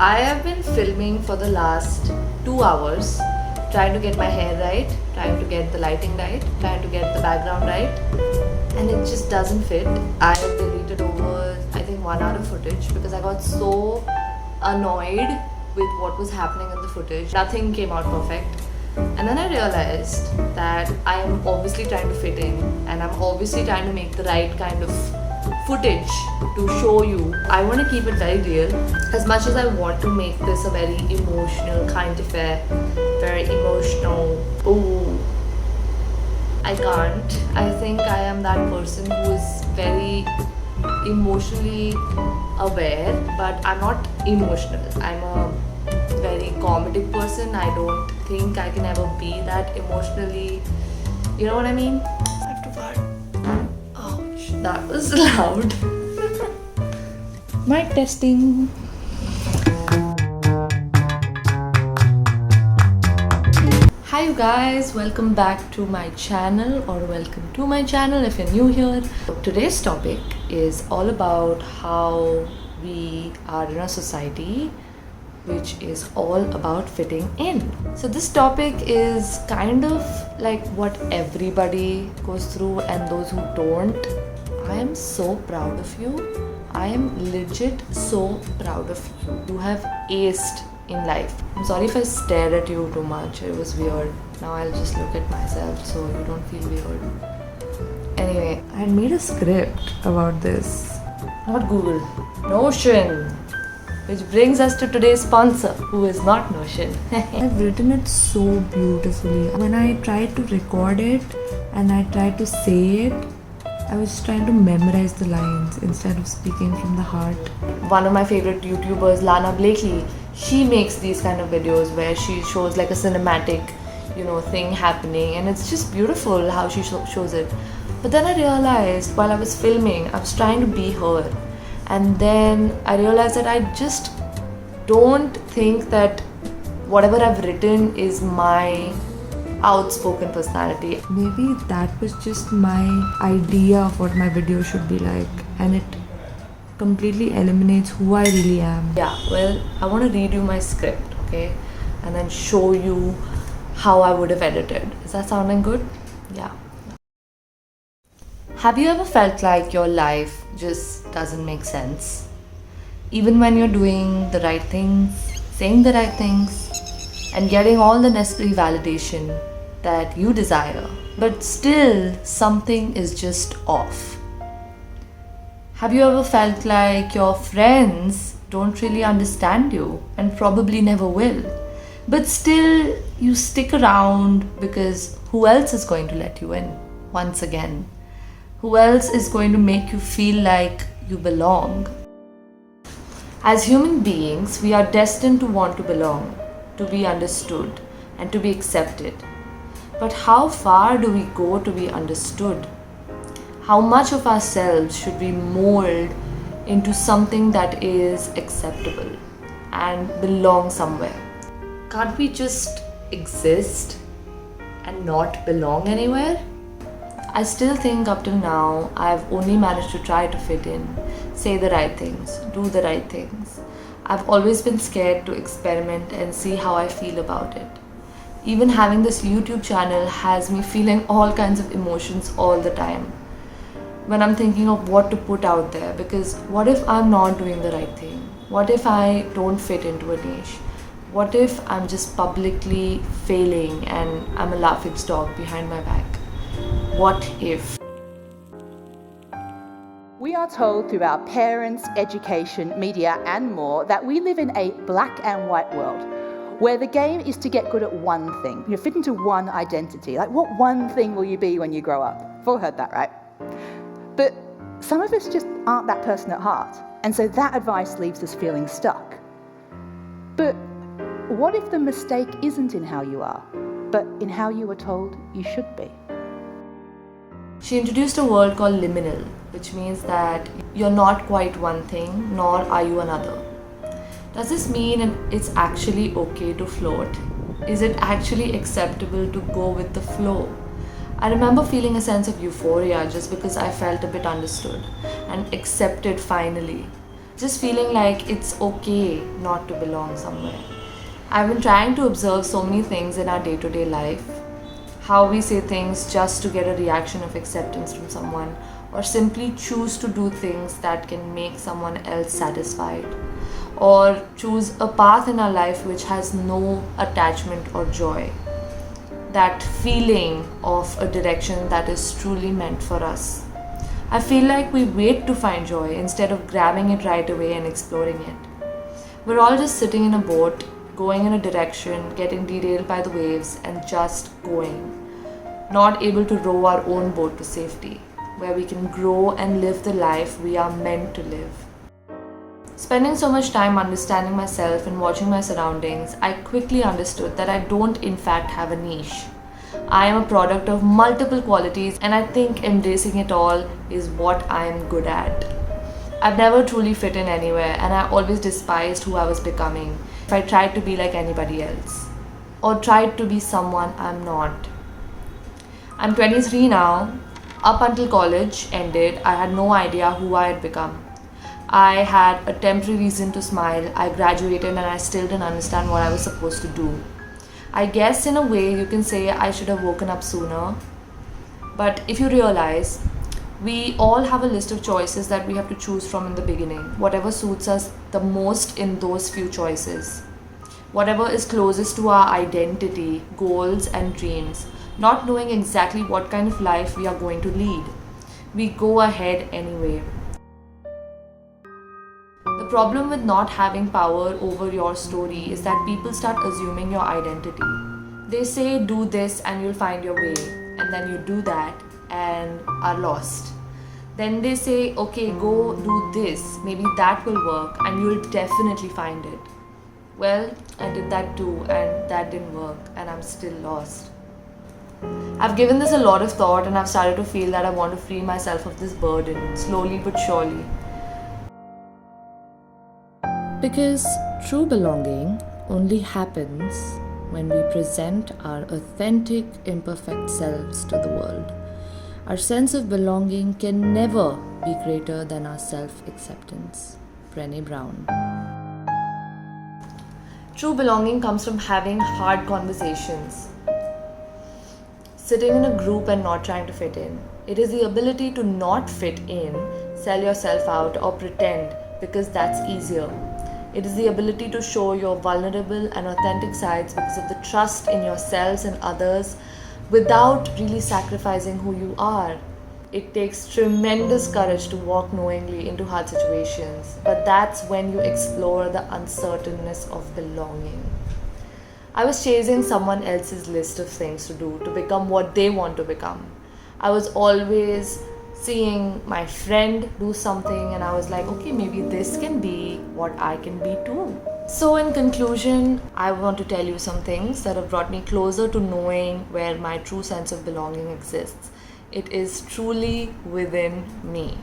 I have been filming for the last 2 hours, trying to get my hair right, trying to get the lighting right, trying to get the background right, and it just doesn't fit. I have deleted over, I think, 1 hour of footage because I got so annoyed with what was happening in the footage. Nothing came out perfect. And then I realized that I am obviously trying to fit in, and I'm obviously trying to make the right kind of footage to show you. I want to keep it very real. As much as I want to make this a very emotional kind of a very emotional, oh, I can't. I think I am that person who is very emotionally aware, but I'm not emotional. I'm a very comedic person. I don't think I can ever be that emotionally, you know what I mean? I have to fart. Ouch, that was loud. Mic testing. Hi you guys, welcome back to my channel, or welcome to my channel if you're new here. Today's topic is all about how we are in a society which is all about fitting in. So this topic is kind of like what everybody goes through, and those who don't, I am so proud of you. I am legit so proud of you. You have aced in life. I'm sorry if I stared at you too much. It was weird. Now I'll just look at myself so you don't feel weird. Anyway, I had made a script about this. Not Google, Notion. Which brings us to today's sponsor, who is not Notion. I've written it so beautifully. When I tried to record it and I tried to say it, I was trying to memorize the lines instead of speaking from the heart. One of my favorite YouTubers, Lana Blakely, she makes these kind of videos where she shows like a cinematic, thing happening, and it's just beautiful how she shows it. But then I realized while I was filming, I was trying to be her. And then I realized that I just don't think that whatever I've written is my outspoken personality. Maybe that was just my idea of what my video should be like, and it completely eliminates who I really am. Yeah, well, I want to read you my script, okay? And then show you how I would have edited. Is that sounding good? Yeah. Have you ever felt like your life just doesn't make sense? Even when you're doing the right things, saying the right things, and getting all the necessary validation that you desire, but still something is just off. Have you ever felt like your friends don't really understand you and probably never will, but still you stick around because who else is going to let you in once again? Who else is going to make you feel like you belong? As human beings, we are destined to want to belong, to be understood, and to be accepted. But how far do we go to be understood? How much of ourselves should we mold into something that is acceptable and belong somewhere? Can't we just exist and not belong anywhere? I still think up till now I've only managed to try to fit in, say the right things, do the right things. I've always been scared to experiment and see how I feel about it. Even having this YouTube channel has me feeling all kinds of emotions all the time when I'm thinking of what to put out there, because what if I'm not doing the right thing? What if I don't fit into a niche? What if I'm just publicly failing and I'm a laughingstock behind my back? What if? We are told through our parents, education, media, and more that we live in a black and white world where the game is to get good at one thing. You fit into one identity. Like, what one thing will you be when you grow up? You've all heard that, right? But some of us just aren't that person at heart, and so that advice leaves us feeling stuck. But what if the mistake isn't in how you are, but in how you were told you should be? She introduced a word called liminal, which means that you're not quite one thing, nor are you another. Does this mean it's actually okay to float? Is it actually acceptable to go with the flow? I remember feeling a sense of euphoria just because I felt a bit understood and accepted finally. just feeling like it's okay not to belong somewhere. I've been trying to observe so many things in our day to day life. How we say things just to get a reaction of acceptance from someone, or simply choose to do things that can make someone else satisfied, or choose a path in our life which has no attachment or joy. That feeling of a direction that is truly meant for us. I feel like we wait to find joy instead of grabbing it right away and exploring it. We're all just sitting in a boat, going in a direction, getting derailed by the waves, and just going. Not able to row our own boat to safety, where we can grow and live the life we are meant to live. Spending so much time understanding myself and watching my surroundings, I quickly understood that I don't in fact have a niche. I am a product of multiple qualities, and I think embracing it all is what I am good at. I've never truly fit in anywhere, and I always despised who I was becoming if I tried to be like anybody else, or tried to be someone I'm not. I'm 23 now. Up until college ended, I had no idea who I had become. I had a temporary reason to smile. I graduated and I still didn't understand what I was supposed to do. I guess in a way you can say I should have woken up sooner. But if you realize, we all have a list of choices that we have to choose from in the beginning. Whatever suits us the most in those few choices. Whatever is closest to our identity, goals and dreams. Not knowing exactly what kind of life we are going to lead. We go ahead anyway. The problem with not having power over your story is that people start assuming your identity. They say do this and you'll find your way, and then you do that and are lost. Then they say okay, go do this, maybe that will work and you'll definitely find it. Well, I did that too and that didn't work and I'm still lost. I've given this a lot of thought and I've started to feel that I want to free myself of this burden, slowly but surely. Because true belonging only happens when we present our authentic, imperfect selves to the world. Our sense of belonging can never be greater than our self-acceptance. Brené Brown. True belonging comes from having hard conversations. Sitting in a group and not trying to fit in. It is the ability to not fit in, sell yourself out, or pretend because that's easier. It is the ability to show your vulnerable and authentic sides because of the trust in yourselves and others without really sacrificing who you are. It takes tremendous courage to walk knowingly into hard situations, but that's when you explore the uncertainness of belonging. I was chasing someone else's list of things to do to become what they want to become. I was always seeing my friend do something and I was like, okay, maybe this can be what I can be too. So in conclusion, I want to tell you some things that have brought me closer to knowing where my true sense of belonging exists. It is truly within me.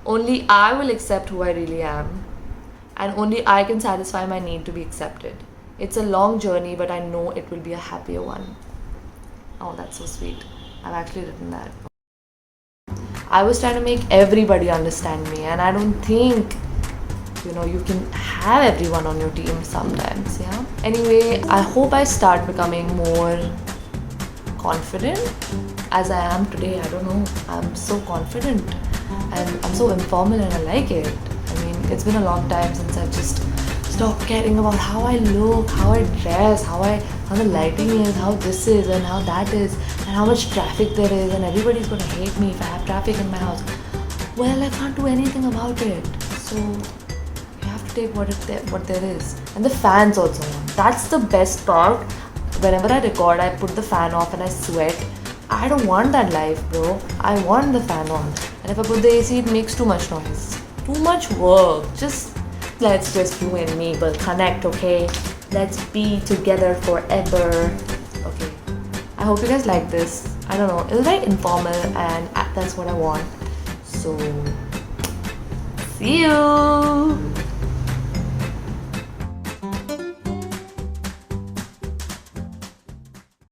Only I will accept who I really am, and only I can satisfy my need to be accepted. It's a long journey, but I know it will be a happier one. Oh, that's so sweet. I've actually written that. I was trying to make everybody understand me, and I don't think you can have everyone on your team sometimes. Yeah. Anyway, I hope I start becoming more confident as I am today. I don't know. I'm so confident and I'm so informal and I like it. I mean, it's been a long time since I've just stopped caring about how I look, how I dress, how the lighting is, how this is and how that is, and how much traffic there is, and everybody's gonna hate me if I have traffic in my house. Well, I can't do anything about it. So you have to take what there is. And the fan's also on. That's the best part. Whenever I record, I put the fan off and I sweat. I don't want that life, bro. I want the fan on. And if I put the AC, it makes too much noise. Too much work. Let's just you and me will connect, okay? Let's be together forever. Okay. I hope you guys like this. I don't know. It was very informal and that's what I want. So, see you.